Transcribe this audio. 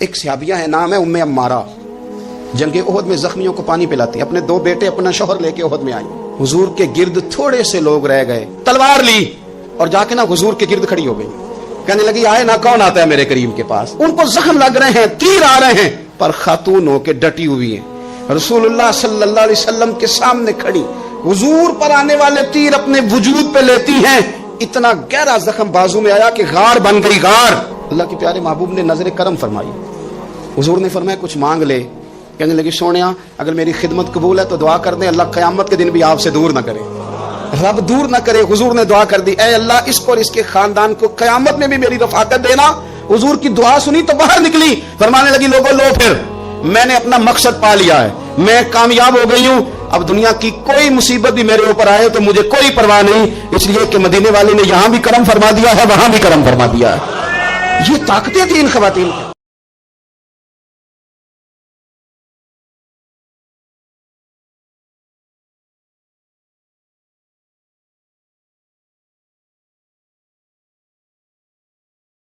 ایک صحابیہ ہے، نام ہے ام عمارہ، جنگ احد میں زخمیوں کو پانی پلاتی، اپنے دو بیٹے اپنا شوہر لے کے احد میں آئی، حضور کے گرد تھوڑے سے لوگ رہ گئے، تلوار لی اور جا کے نا حضور کے گرد کھڑی ہو گئی، کہنے لگی آئے نا کون آتا ہے میرے کریم کے پاس، ان کو زخم لگ رہے ہیں، تیر آ رہے ہیں، پر خاتون ہو کے ڈٹی ہوئی ہیں، رسول اللہ صلی اللہ علیہ وسلم کے سامنے کھڑی، حضور پر آنے والے تیر اپنے وجود پہ لیتی ہیں، اتنا گہرا زخم بازو میں آیا کہ غار بن گئی، غار۔ اللہ کے پیارے محبوب نے نظر کرم فرمائی، حضور نے فرمایا کچھ مانگ لے، کہنے لگی سونیا اگر میری خدمت قبول ہے تو دعا کر دیں، اللہ قیامت کے دن بھی آپ سے دور نہ کرے، رب دور نہ کرے۔ حضور نے دعا کر دی، اے اللہ اس کو اور اس کے خاندان کو قیامت میں بھی میری رفاقت دینا۔ حضور کی دعا سنی تو باہر نکلی، فرمانے لگی لوگوں لو پھر میں نے اپنا مقصد پا لیا ہے، میں کامیاب ہو گئی ہوں، اب دنیا کی کوئی مصیبت بھی میرے اوپر آئے تو مجھے کوئی پرواہ نہیں، اس لیے کہ مدینے والے نے یہاں بھی کرم فرما دیا ہے، وہاں بھی کرم فرما دیا ہے۔ یہ طاقتیں تھیں ان خواتین کی۔